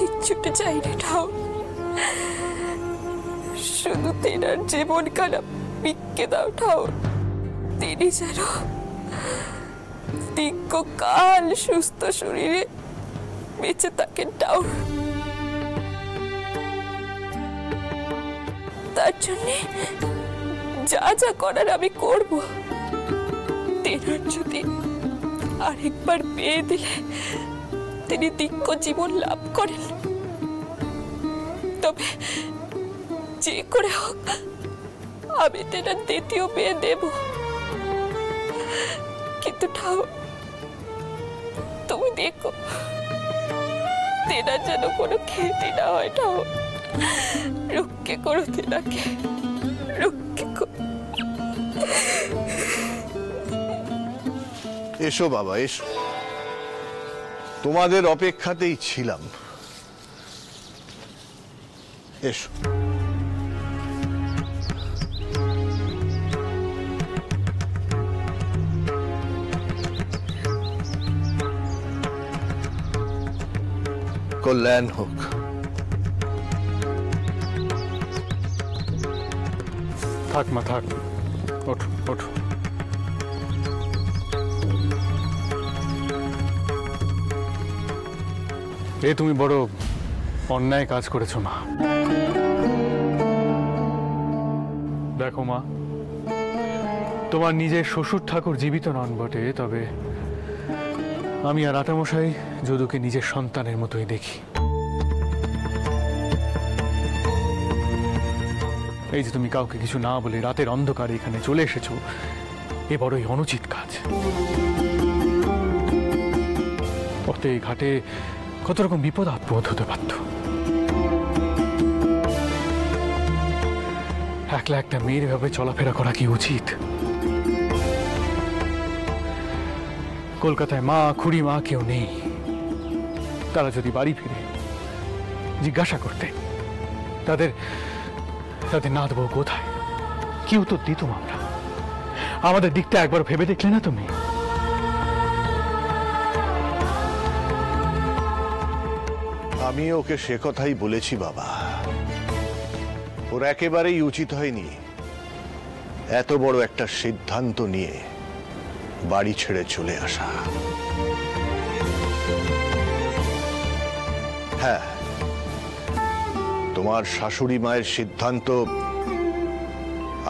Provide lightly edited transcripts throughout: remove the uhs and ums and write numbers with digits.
কিচ্ছুটা চাই না ঠাকুর, শুধু তেনার জীবন কালা ভিক্ষে দাও ঠাকুর। তিনি যেন দীর্ঘকাল সুস্থ শরীরে বেঁচে থাকেন ঠাকুর। তার জন্যে যা যা করার আমি করব। তেনার যদি আরেকবার পেয়ে দিলে তিনি দীর্ঘ জীবন লাভ করেন, তবে যে করে হোক আমি তেনার দ্বিতীয় পেয়ে দেব। কিন্তু ঠাকুর তুমি দেখো তেনার যেন কোনো ক্ষতি না হয় ঠাকুর। রক্ষে করো তেনাকে, রক্ষে করো। এসো বাবা এসো, তোমাদের অপেক্ষাতেই ছিলাম। এসো। কল্যাণ হোক। থাক মা থাক, ওঠো ওঠো। এ তুমি বড় অন্যায় কাজ করেছো মা। দেখো মা, তোমার নিজের শ্বশুর ঠাকুর জীবিত নন বটে, তবে আমি আর আটামশাই যদুকে নিজের সন্তানের মতোই দেখি। এই যে তুমি কাউকে কিছু না বলে রাতের অন্ধকারে এখানে চলে এসেছো, এ বড়ই অনুচিত কাজ। পথে ঘাটে কত রকম বিপদ আপদ হতে পারত। একলা একটা মেয়ের ভাবে চলাফেরা করা কি উচিত? কলকাতায় মা খুড়ি মা কেউ নেই। তারা যদি বাড়ি ফিরে জিজ্ঞাসা করতে তাদের তাদের নাথ বউ কোথায়, কি উত্তর দিতাম আমরা? আমাদের দিকটা একবার ভেবে দেখলে না তুমি? আমি ওকে সে কথাই বলেছি বাবা, ওর একেবারেই উচিত হয়নি এত বড় একটা সিদ্ধান্ত নিয়ে বাড়ি ছেড়ে চলে আসা। হ্যাঁ, তোমার শাশুড়ি মায়ের সিদ্ধান্ত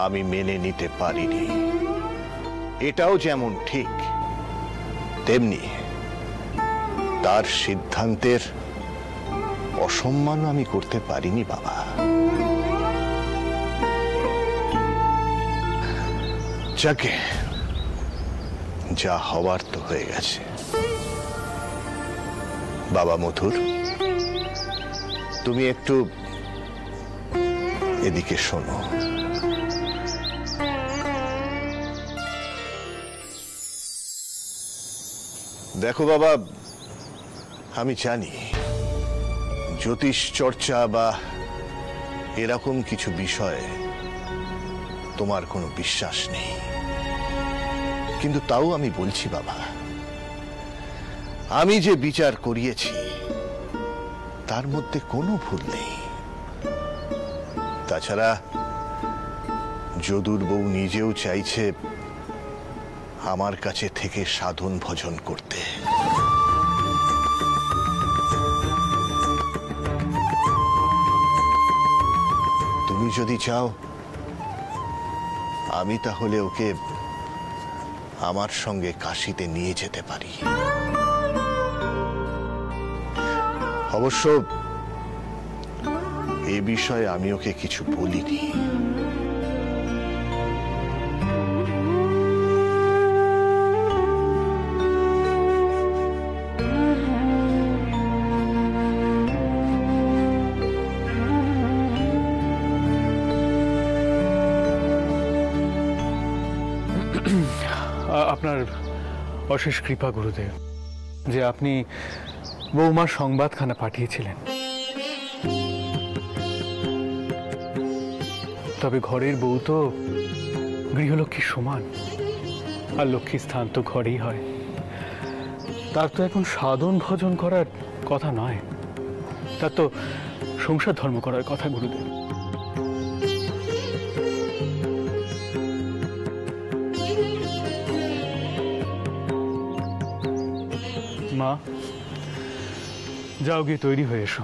আমি মেনে নিতে পারিনি, এটাও যেমন ঠিক তেমনি তার সিদ্ধান্তের অসম্মান আমি করতে পারিনি বাবা। যাকে যা হওয়ার তো হয়ে গেছে। বাবা মধুর, তুমি একটু এদিকে শোনো। দেখো বাবা, আমি জানি জ্যোতিষ চর্চা বা এরকম কিছু বিষয়ে তোমার কোনো বিশ্বাস নেই, কিন্তু তাও আমি বলছি বাবা, আমি যে বিচার করিয়েছি তার মধ্যে কোনো ভুল নেই। তাছাড়া যদুর বউ নিজেও চাইছে আমার কাছে থেকে সাধন ভজন করতে। তুমি যদি চাও আমি তাহলে ওকে আমার সঙ্গে কাশীতে নিয়ে যেতে পারি। অবশ্য এ বিষয়ে আমি ওকে কিছু বলিনি। আপনার অশেষ কৃপা গুরুদেব যে আপনি বৌমার সংবাদখানা পাঠিয়েছিলেন। তবে ঘরের বউ তো গৃহলক্ষ্মীর সমান, আর লক্ষ্মীর স্থান তো ঘরেই হয়। তার তো এখন সাধন ভজন করার কথা নয়। তার তো সংসার ধর্ম করার কথা গুরুদেব। মা, যাও গিয়ে তৈরি হয়ে এসো।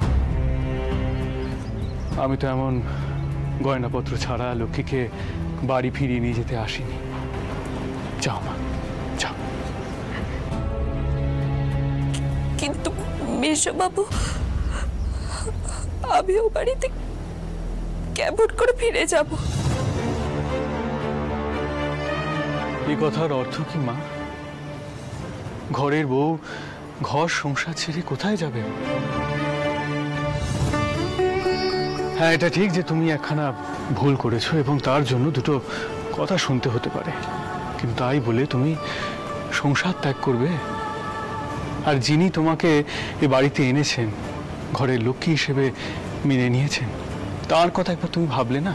আমি তো এমন গয়নাপত্র ছাড়া লক্ষ্মীকে বাড়ি ফিরিয়ে নিয়ে যেতে আসিনি। যাও মা, যাও। কিন্তু মেশোবাবু, আমিও বাড়িতে কেমন করে ফিরে যাব? এই কথার অর্থ কি মা? ঘরের বউ ঘর সংসার ছেড়ে কোথায় যাবে? হ্যাঁ, এটা ঠিক যে তুমি একখানা ভুল করেছো এবং তার জন্য দুটো কথা শুনতে হতে পারে, কিন্তু তাই বলে তুমি সংসার ত্যাগ করবে? আর যিনি তোমাকে এ বাড়িতে এনেছেন, ঘরের লক্ষ্মী হিসেবে মেনে নিয়েছেন, তার কথা একবার তুমি ভাবলে না?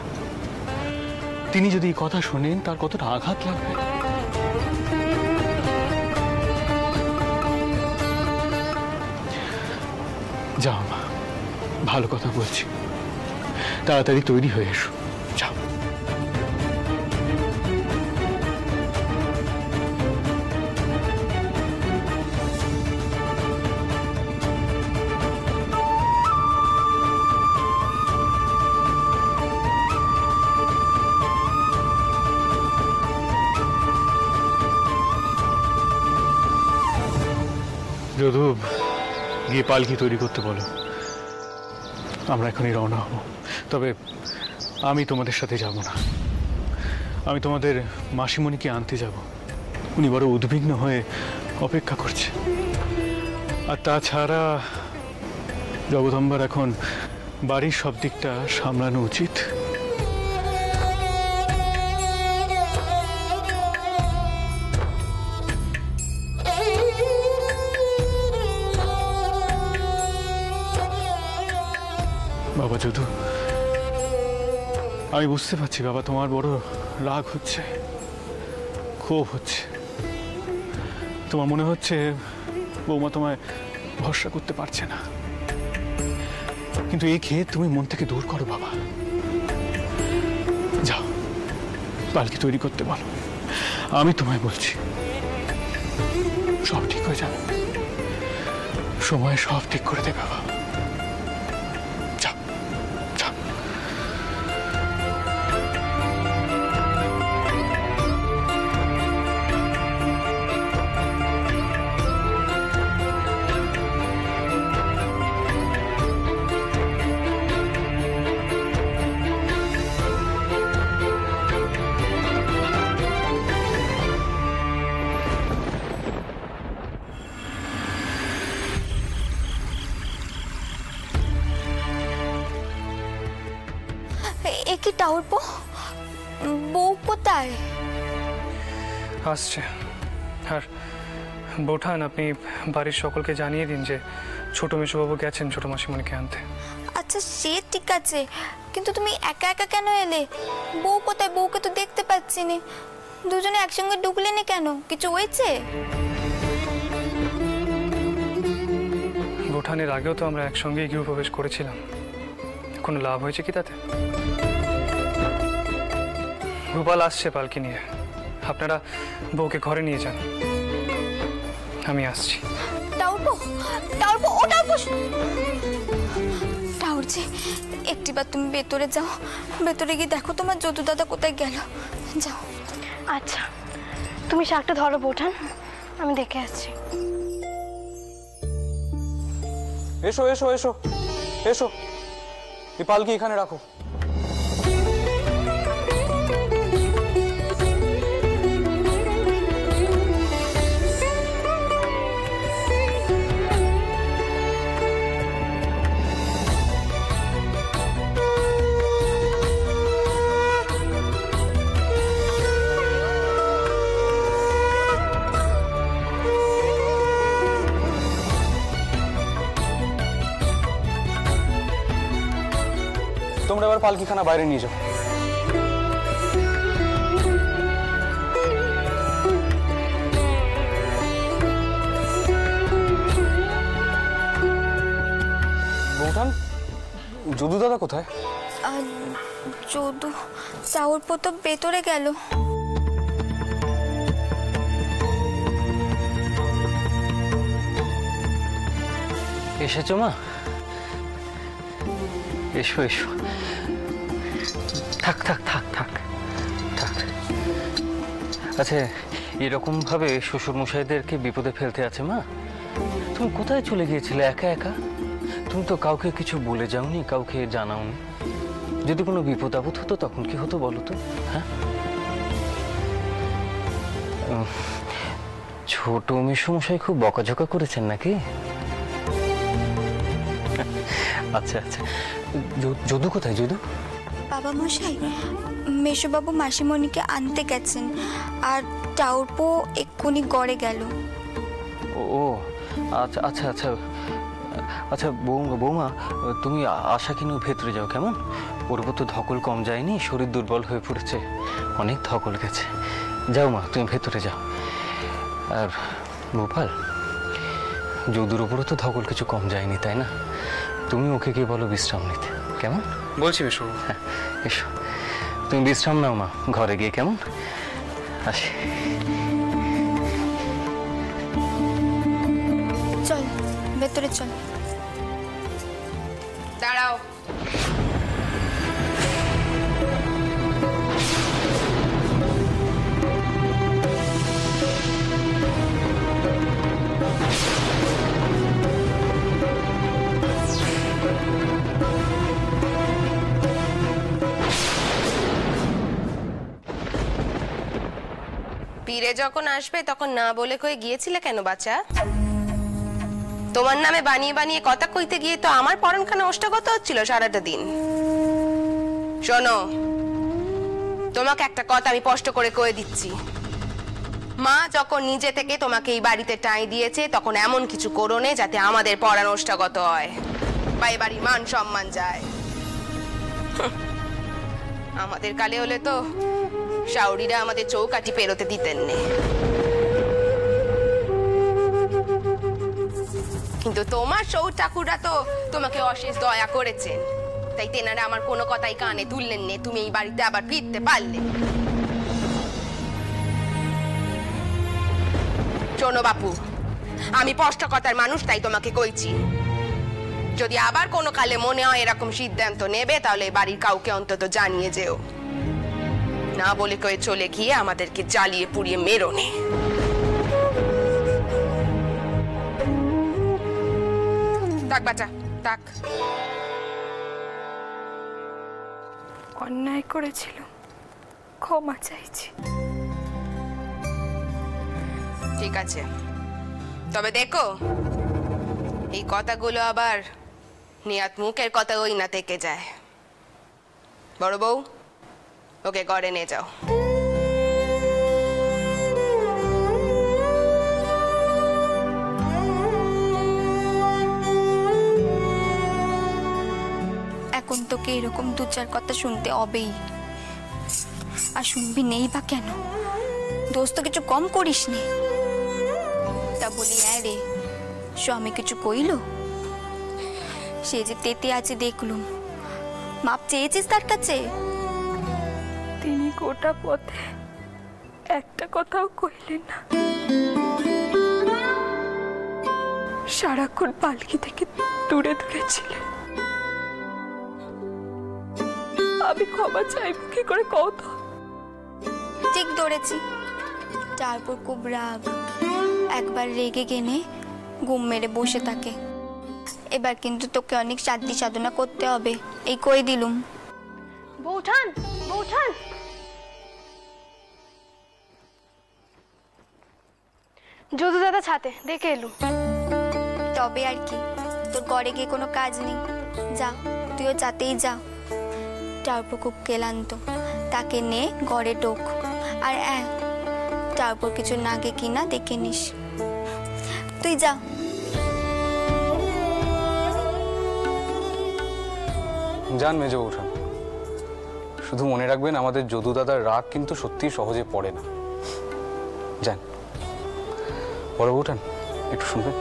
তিনি যদি এই কথা শোনেন, তার কতটা আঘাত লাগবে। যাও মা, ভালো কথা বলছি, তাড়াতাড়ি তৈরি হয়ে এসো, যাও। যদু, গিয়ে পালকি তৈরি করতে বলো। আমরা এখনই রওনা হব। তবে আমি তোমাদের সাথে যাব না। আমি তোমাদের মাসিমণিকে আনতে যাব। উনি বড় উদ্বিগ্ন হয়ে অপেক্ষা করছে। আর তাছাড়া জগদম্বার এখন বাড়ির সব দিকটা সামলানো উচিত। বাবা যদু, আমি বুঝতে পারছি বাবা, তোমার বড় রাগ হচ্ছে, ক্ষোভ হচ্ছে। তোমার মনে হচ্ছে বৌমা তোমায় ভরসা করতে পারছে না, কিন্তু এই খেয়ে তুমি মন থেকে দূর করো বাবা। যাও, পালকি তৈরি করতে বলো। আমি তোমায় বলছি, সব ঠিক হয়ে যাবে, সময় সব ঠিক করে দেবে বাবা। কি টাউরপো, বউ কোথায়? আসছে। আর বৌঠান, আপনি বাড়ির সকলকে জানিয়ে দিন যে ছোট মেশোবাবু গেছেন ছোট মাসিমণিকে আনতে। আচ্ছা, সে ঠিক আছে, কিন্তু তুমি একা একা কেন এলে? বউ কোথায়? বউকে তো দেখতে পাচ্ছি না। দুজনে একসঙ্গে ঢুকলে না কেন? কিছু হয়েছে? বৌঠানের আগেও তো আমরা একসঙ্গেই গৃহপ্রবেশ করেছিলাম, কোনো লাভ হয়েছে কি তাতে? গোপাল আসছে পালকি নিয়ে, আপনারা বউকে ঘরে নিয়ে যান, আমি আসছি। টাউরপো, টাউরপো, ও টাউরপো, টাউরজি, একটিবার তুমি ভেতরে যাও। ভেতরে গিয়ে দেখো তোমার যদু দাদা কোথায় গেল। যাও। আচ্ছা, তুমি শাকটা ধরো বৌঠান, আমি দেখে আসছি। এসো এসো এসো এসো, এই পালকি এখানে রাখো। তোমরা এবার পালকিখানা বাইরে নিয়ে যাও। বৌঠান, যদু দাদা কোথায়? যদু চাউরপো তো ভেতরে গেল। এসেছো মা? এসো এসো, থাক থাক থাক থাক থাক। আচ্ছা, এরকম ভাবে শ্বশুর মশাইদেরকে বিপদে ফেলতে আছে মা? তুমি কোথায় চলে গিয়েছিলে একা একা? তুমি তো কাউকে কিছু বলে যাওনি, কাউকে জানাওনি। যদি কোনো বিপদ আপদ হতো তখন কি হতো বলো তো? হ্যাঁ, ছোট মেসোমশাই খুব বকাঝকা করেছেন নাকি? আচ্ছা আচ্ছা, যদু কোথায়? যদু বাবা মশাই মেশোবাবু মাসিমণিকে আনতে গেছেন, আর চাউরপো এক্ষুনি গড়ে গেল। ও আচ্ছা আচ্ছা আচ্ছা আচ্ছা, বৌমা তুমি আশাকে নিয়ে ভেতরে যাও কেমন? ওর উপর তো ধকল কম যায়নি, শরীর দুর্বল হয়ে পড়েছে, অনেক ধকল গেছে। যাও মা, তুমি ভেতরে যাও। আর গোপাল, যদুর উপরও তো ধকল কিছু কম যায়নি, তাই না? তুমি ওকে গিয়ে বলো বিশ্রাম নিতে, কেমন? বলছি মেশবাবু। হ্যাঁ এসো, তুমি বিশ্রাম নাও মা ঘরে গিয়ে, কেমন? আসি। চল ভেতরে চল। দাঁড়াও। পীরে যখন আসবে তখন না বলে কয়ে গিয়েছিলে কেন বাচ্চা? তোমার নামে বানিয়ে বানিয়ে কথা কইতে গিয়ে তো আমার পরনখানা ওষ্ঠাগত হচ্ছিল সারাটা দিন। শোনো, তোমাকে একটা কথা আমি স্পষ্ট করে কয়ে দিচ্ছি, মা যখন নিজে থেকে তোমাকে এই বাড়িতে টাই দিয়েছে তখন এমন কিছু করো না যাতে আমাদের পরাণ ওষ্ঠাগত হয় বা এ বাড়ির মান সম্মান যায়। আমাদের কালে হলে তো শাওরিরা আমাদের চৌকাঠি পেরোতে দিতেন না, কিন্তু তোমার শৌর ঠাকুররা তো তোমাকে অশেষ দয়া করেছেন, তাই তেনারা আমার কোনো কথাই কানে তুললেন না, তুমি এই বাড়িতে আবার ফিরতে পারলে। শোনো বাপু, আমি স্পষ্ট কথার মানুষ, তাই তোমাকে কইছি, যদি আবার কোনো কালে মনে হয় এরকম সিদ্ধান্ত নেবে তাহলে বাড়ির কাউকে অন্তত জানিয়ে যেও, না বলে কয়ে চলে গিয়ে আমাদেরকে জ্বালিয়ে পুড়িয়ে মেরো নে। থাক বাচ্চা থাক। অন্যায় করেছিল, ক্ষমা চাইছি। ঠিক আছে, তবে দেখো এই কথাগুলো আবার নিয়াত মুখের কথা ওই না থেকে যায়। বড় বউ, ওকে ঘরে নিয়ে যাও। এখন তোকে এরকম দু চার কথা শুনতে হবেই, আর শুনবি নেই বা কেন? দোস্ত কিছু কম করিস নি। তা বলি হ্যাঁ রে, স্বামী কিছু কইল? সে যে তেতে আছে দেখলুম, মাপ চেয়েছিস তার কাছে? তিনি গোটা পথে একটা কথাও কইলেন না, সারাক্ষণ পালকি থেকে দূরে দূরে ছিলেন। আমি ক্ষমা চাইব কি করে কও তো? ঠিক ধরেছি, তারপর খুব রাগ, একবার রেগে গেলে ঘুম মেরে বসে থাকে। এবার কিন্তু তোকে অনেক সাধ্য সাধনা করতে হবে, এই কই দিলুম। বৌঠান, বৌঠান, যদু দাদা ছাতে দেখে এলুম। তবে আর কি, তোর ঘরে গিয়ে কোনো কাজ নেই, যা তুইও যাতেই যা। তারপর খুব ক্লান্ত, তাকে নে ঘরে ঢোক, আর তারপর কিছু নাগে কিনা দেখে নিস, তুই যা। যান মেজো বৌঠান, শুধু মনে রাখবেন আমাদের যদু দাদার রাগ কিন্তু সত্যি সহজে পড়ে না। যান। বড় বৌঠান, একটু শুনবেন?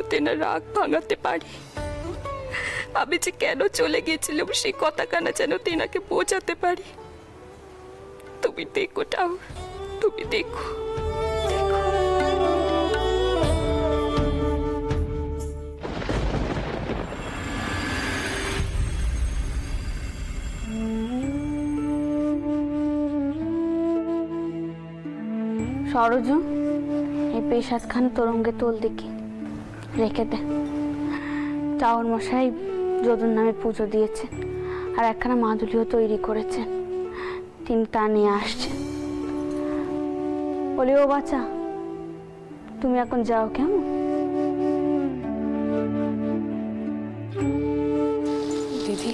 তেনার রাগ ভাঙাতে পারি। আমি যে কেন চলে গেছিলাম সেই কথাখানা যেন তেনাকে বোঝাতে পারি। তুমি দেখো ঠাকুর, তুমি দেখো। সরজু, এই পেশাদখানা তোরঙ্গে তোল দেখি রেখে দে। চাউর মশাই যদুর নামে পুজো দিয়েছে আর একখানা মাদুলিও তৈরি করেছেন, তিনি তা নিয়ে আসছে। বলি ও বাচ্চা, তুমি এখন যাও কেমন? দিদি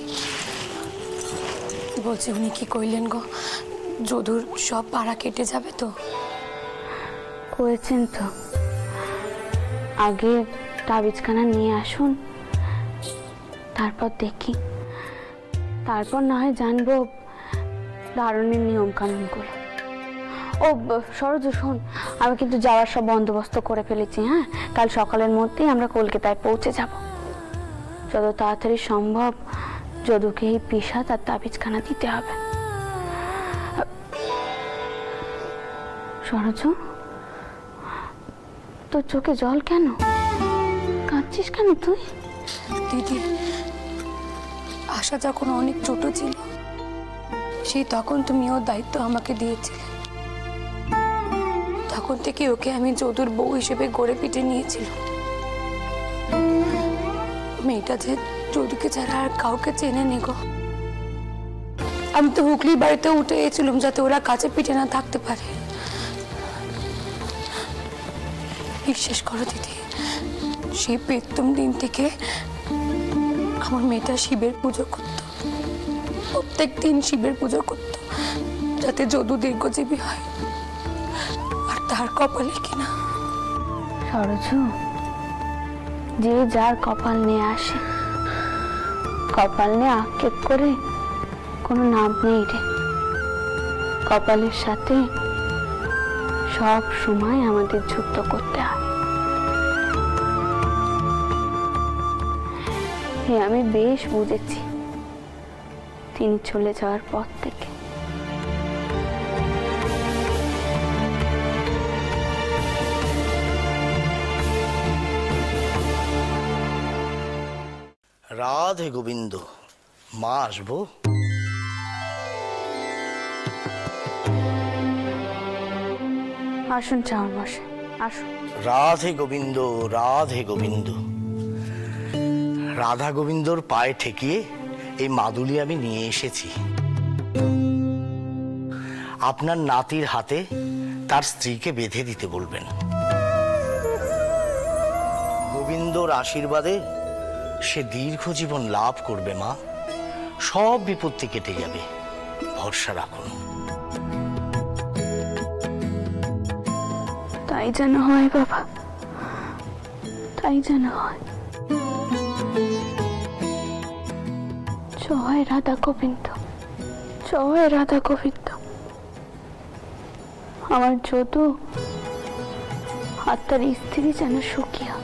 বলছে উনি কি কইলেন গো, যদুর সব পাড়া কেটে যাবে তো? করেছেন তো, আগে তাবিজখানা নিয়ে আসুন, তারপর দেখি, তারপর না হয় জানবো ধারণের নিয়ম কানুনগুলো। ও সরোজ শোন, আমি কিন্তু যাওয়ার সব বন্দোবস্ত করে ফেলেছি। হ্যাঁ, কাল সকালের মধ্যেই আমরা কলকাতায় পৌঁছে যাব। যত তাড়াতাড়ি সম্ভব যদুকে এই পেশাদ আর তাবিজখানা দিতে হবে। সরোজ, তোর চোখে জল কেন? কাঁদছিস কেন তুই? দিদি, আশা যখন অনেক ছোট ছিল সেই তখন তুমি ওর দায়িত্ব আমাকে দিয়েছিলে। তখন থেকে ওকে আমি যদুর বউ হিসেবে গড়ে পিটে নিয়েছিল। মেয়েটা যে যদুকে ছাড়া আর কাউকে চেনে নি গো। আমি তো হুগলি বাড়িতে উঠে এসেছিলাম যাতে ওরা কাছে পিঠে না থাকতে পারে। বিশ্বাস করো দিদি, সেই প্রথম দিন থেকে আমার মেয়েটা শিবের পুজো করত, প্রত্যেক দিন শিবের পুজো করত যাতে যদু দীর্ঘজীবী হয়। আর তার কপালে কিনা সরজু, যে যার কপাল নিয়ে আসে, কপাল নিয়ে আক্ষেপ করে কোনো নাম নেই রে। কপালের সাথে সব সময় আমাদের যুদ্ধ করতে হয়। আমি বেশ বুঝেছি তিনি চলে যাওয়ার পর থেকে। রাধে গোবিন্দ, মা আসবো? আসুন চাউর মশাই, আসুন। রাধে গোবিন্দ, রাধে গোবিন্দ। রাধা গোবিন্দর পায়ে ঠেকিয়ে এই মাদুলি আমি নিয়ে এসেছি। আপনার নাতির হাতে তার স্ত্রীকে বেঁধে দিতে বলবেন। গোবিন্দর আশীর্বাদে সে দীর্ঘ জীবন লাভ করবে মা। সব বিপত্তি কেটে যাবে, ভরসা রাখুন। তাই যেন হয় বাবা, তাই যেন হয়। জয় রাধা গোবিন্দ, জয় রাধা গোবিন্দ। আমার যদু আর তার স্ত্রী যেন সুখী হয়।